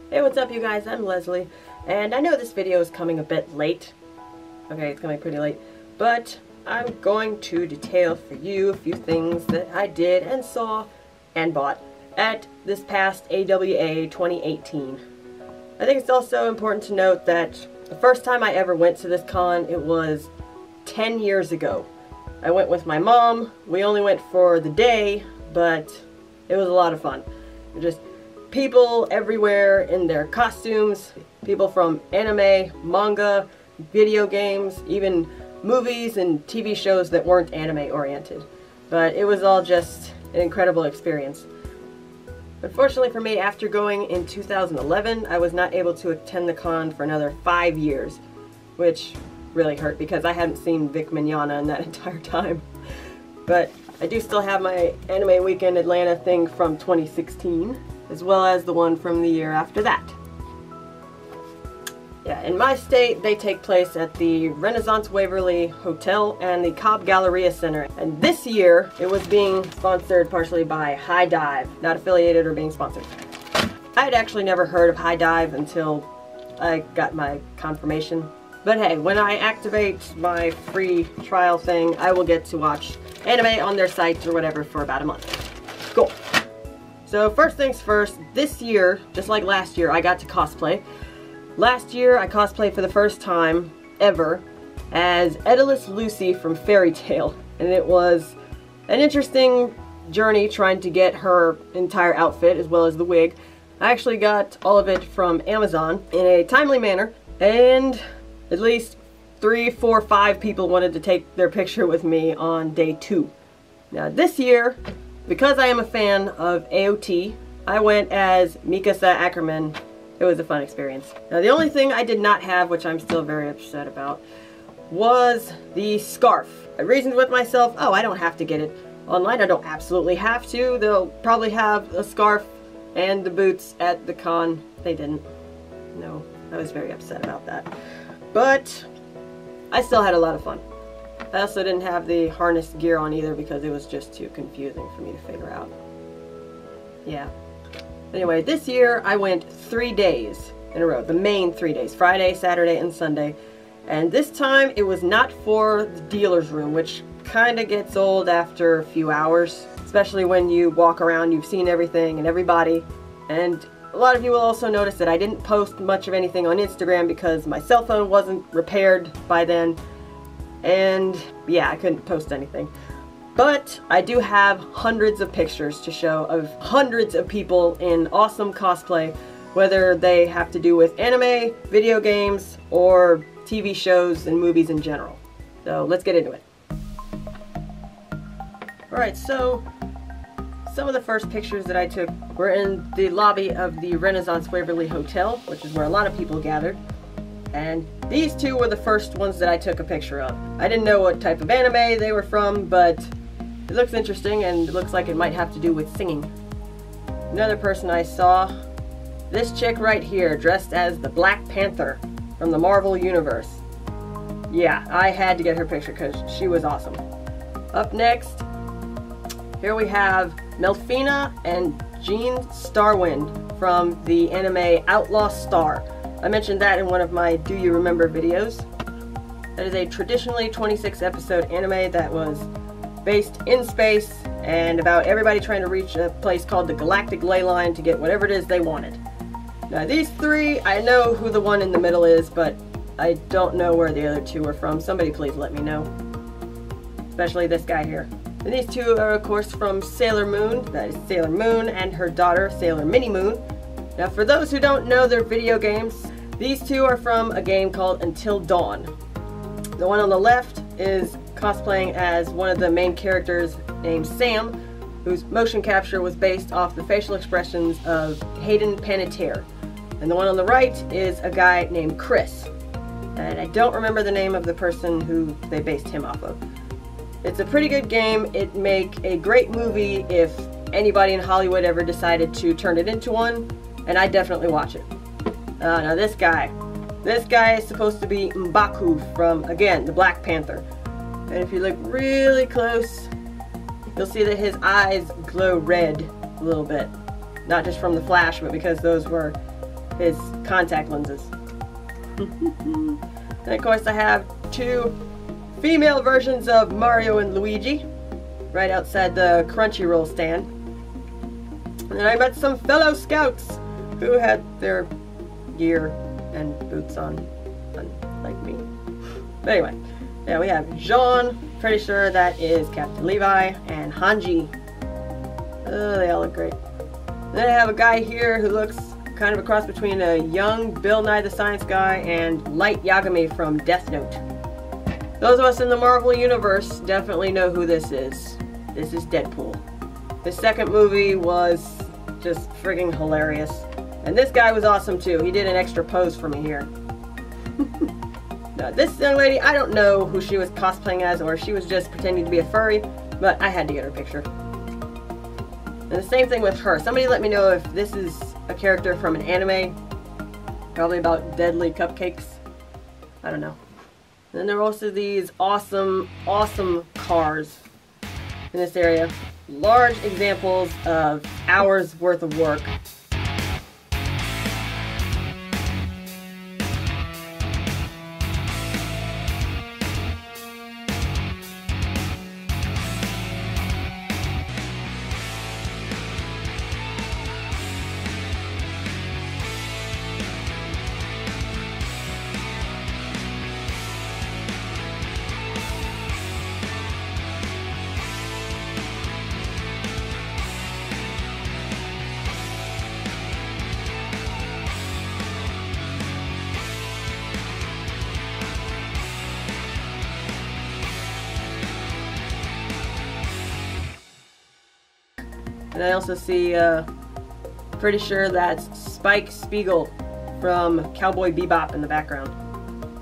Hey, what's up you guys? I'm Leslie, and I know this video is coming a bit late. Okay, it's coming pretty late, but I'm going to detail for you a few things that I did and saw and bought at this past AWA 2018. I think it's also important to note that the first time I ever went to this con, it was 10 years ago. I went with my mom. We only went for the day, but it was a lot of fun. Just people everywhere in their costumes, people from anime, manga, video games, even movies and TV shows that weren't anime oriented. But it was all just an incredible experience. Unfortunately for me, after going in 2011, I was not able to attend the con for another 5 years, which really hurt because I hadn't seen Vic Mignogna in that entire time. But I do still have my Anime Weekend Atlanta thing from 2016, as well as the one from the year after that. Yeah, in my state, they take place at the Renaissance Waverly Hotel and the Cobb Galleria Center. And this year, it was being sponsored partially by High Dive, not affiliated or being sponsored. I had actually never heard of High Dive until I got my confirmation. But hey, when I activate my free trial thing, I will get to watch anime on their site or whatever for about a month. Cool. So first things first, this year, just like last year, I got to cosplay. Last year, I cosplayed for the first time ever as Daedalus Lucy from Fairy Tail, and it was an interesting journey trying to get her entire outfit as well as the wig. I actually got all of it from Amazon in a timely manner, and at least 3, 4, 5 people wanted to take their picture with me on day 2. Now this year, because I am a fan of AOT, I went as Mikasa Ackerman. It was a fun experience. Now the only thing I did not have, which I'm still very upset about, was the scarf. I reasoned with myself, oh, I don't have to get it online. I don't absolutely have to. They'll probably have a scarf and the boots at the con. They didn't. No, I was very upset about that. But I still had a lot of fun. I also didn't have the harness gear on either because it was just too confusing for me to figure out. Yeah. Anyway, this year I went 3 days in a row. The main 3 days. Friday, Saturday, and Sunday. And this time it was not for the dealer's room, which kind of gets old after a few hours. Especially when you walk around, you've seen everything and everybody. And a lot of you will also notice that I didn't post much of anything on Instagram because my cell phone wasn't repaired by then. And yeah, I couldn't post anything. But I do have hundreds of pictures to show of hundreds of people in awesome cosplay, whether they have to do with anime, video games, or TV shows and movies in general. So let's get into it. Alright, so some of the first pictures that I took were in the lobby of the Renaissance Waverly Hotel, which is where a lot of people gathered. And these two were the first ones that I took a picture of. I didn't know what type of anime they were from, but it looks interesting and it looks like it might have to do with singing. Another person I saw, this chick right here, dressed as the Black Panther from the Marvel Universe. Yeah, I had to get her picture because she was awesome. Up next, here we have Melfina and Jean Starwind from the anime Outlaw Star. I mentioned that in one of my Do You Remember videos. That is a traditionally 26 episode anime that was based in space and about everybody trying to reach a place called the Galactic Ley Line to get whatever it is they wanted. Now these three, I know who the one in the middle is, but I don't know where the other two are from. Somebody please let me know. Especially this guy here. And these two are of course from Sailor Moon. That is Sailor Moon and her daughter Sailor Mini Moon. Now for those who don't know their video games, these two are from a game called Until Dawn. The one on the left is cosplaying as one of the main characters named Sam, whose motion capture was based off the facial expressions of Hayden Panettiere. And the one on the right is a guy named Chris. And I don't remember the name of the person who they based him off of. It's a pretty good game. It'd make a great movie if anybody in Hollywood ever decided to turn it into one, and I'd definitely watch it. Now this guy is supposed to be M'Baku from, again, the Black Panther. And if you look really close, you'll see that his eyes glow red a little bit. Not just from the flash, but because those were his contact lenses. And of course I have 2 female versions of Mario and Luigi right outside the Crunchyroll stand. And then I met some fellow scouts who had their gear and boots on, like me. But anyway, yeah, we have Jean, pretty sure that is Captain Levi, and Hanji. Oh, they all look great. And then I have a guy here who looks kind of a cross between a young Bill Nye the Science Guy and Light Yagami from Death Note. Those of us in the Marvel Universe definitely know who this is. This is Deadpool. His second movie was just friggin' hilarious. And this guy was awesome too. He did an extra pose for me here. Now this young lady, I don't know who she was cosplaying as or if she was just pretending to be a furry, but I had to get her picture. And the same thing with her. Somebody let me know if this is a character from an anime. Probably about deadly cupcakes. I don't know. And then there are also these awesome, awesome cars in this area. Large examples of hours worth of work. And I also see, pretty sure that's Spike Spiegel from Cowboy Bebop in the background.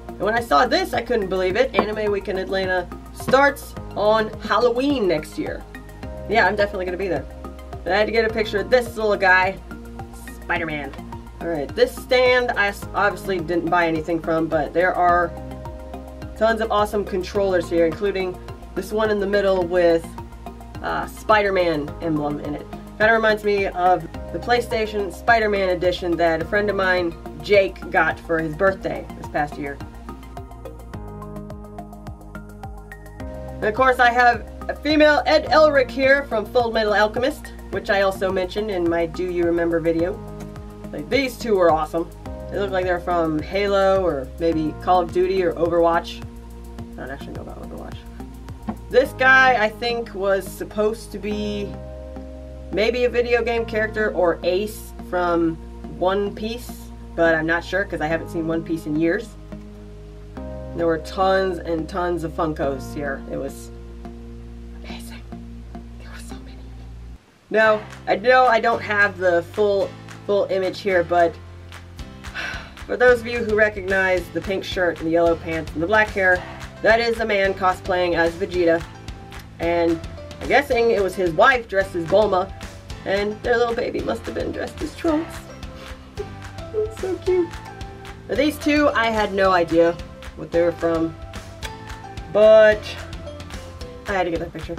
And when I saw this, I couldn't believe it. Anime Week in Atlanta starts on Halloween next year. Yeah, I'm definitely going to be there. But I had to get a picture of this little guy, Spider-Man. Alright, this stand I obviously didn't buy anything from, but there are tons of awesome controllers here, including this one in the middle with Spider-Man emblem in it. Kind of reminds me of the PlayStation Spider-Man edition that a friend of mine, Jake, got for his birthday this past year. And of course I have a female Ed Elric here from Fullmetal Alchemist, which I also mentioned in my Do You Remember video. Like, these two were awesome. They look like they're from Halo or maybe Call of Duty or Overwatch. I don't actually know about Overwatch. This guy, I think, was supposed to be maybe a video game character or Ace from One Piece, but I'm not sure because I haven't seen One Piece in years. There were tons and tons of Funkos here. It was amazing. There were so many. Now, I know I don't have the full image here, but for those of you who recognize the pink shirt and the yellow pants and the black hair, that is a man cosplaying as Vegeta, and I'm guessing it was his wife dressed as Bulma, and their little baby must have been dressed as Trunks. That's so cute. Now, these two, I had no idea what they were from, but I had to get that picture.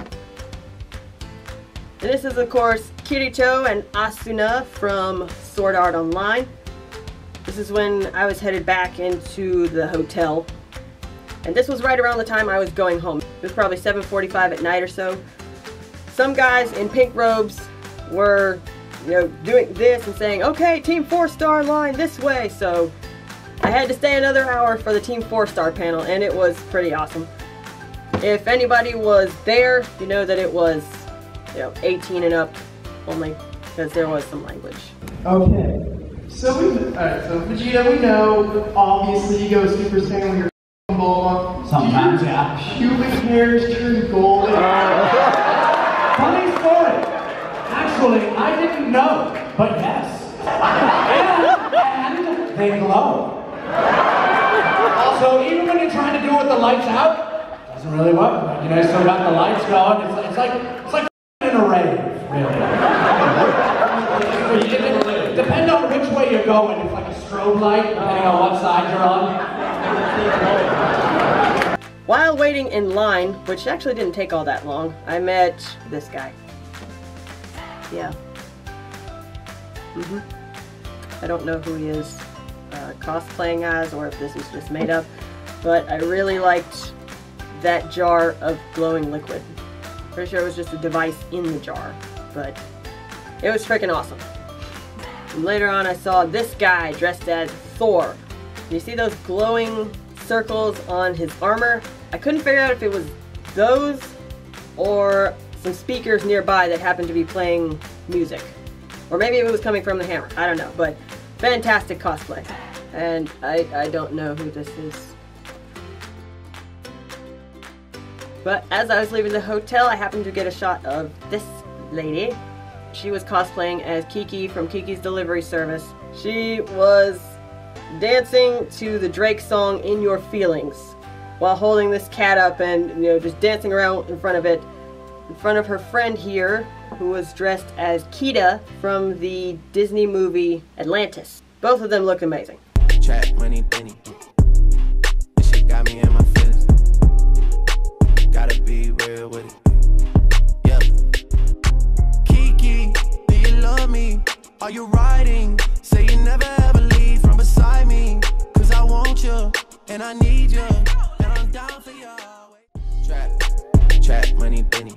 And this is, of course, Kirito and Asuna from Sword Art Online. This is when I was headed back into the hotel. And this was right around the time I was going home. It was probably 7:45 at night or so. Some guys in pink robes were, you know, doing this and saying, okay, Team 4-Star line this way. So I had to stay another hour for the Team 4-Star panel, and it was pretty awesome. If anybody was there, you know that it was, you know, 18 and up only, because there was some language. Okay. So Vegeta, we know, obviously you go Super Saiyan when you're Bulma. Sometimes, yeah. Pubic hairs turn golden. Funny story. Actually, I didn't know, but yes. And they glow. Also, even when you're trying to do it with the lights out, it doesn't really work. Like, you know, still got the lights going. It's like in a rave, really. Depending on which way you're going, it's like a strobe light, depending on what side you're on. While waiting in line, which actually didn't take all that long, I met this guy. Yeah. I don't know who he is cosplaying as, or if this is just made up, but I really liked that jar of glowing liquid. Pretty sure it was just a device in the jar, but it was freaking awesome. And later on I saw this guy dressed as Thor. You see those glowing circles on his armor? I couldn't figure out if it was those or some speakers nearby that happened to be playing music. Or maybe it was coming from the hammer. I don't know, but fantastic cosplay. And I don't know who this is. But as I was leaving the hotel, I happened to get a shot of this lady. She was cosplaying as Kiki from Kiki's Delivery Service. She was dancing to the Drake song In Your Feelings while holding this cat up and, you know, just dancing around in front of it, in front of her friend here, who was dressed as Kida from the Disney movie Atlantis. Both of them looked amazing. Trap money, penny. This shit got me in my feelings. Gotta be real with it. Yeah. Kiki, do you love me? Are you riding? Say you never ever leave from beside me. Cause I want you, and I need you, and I'm down for you. Trap money, penny.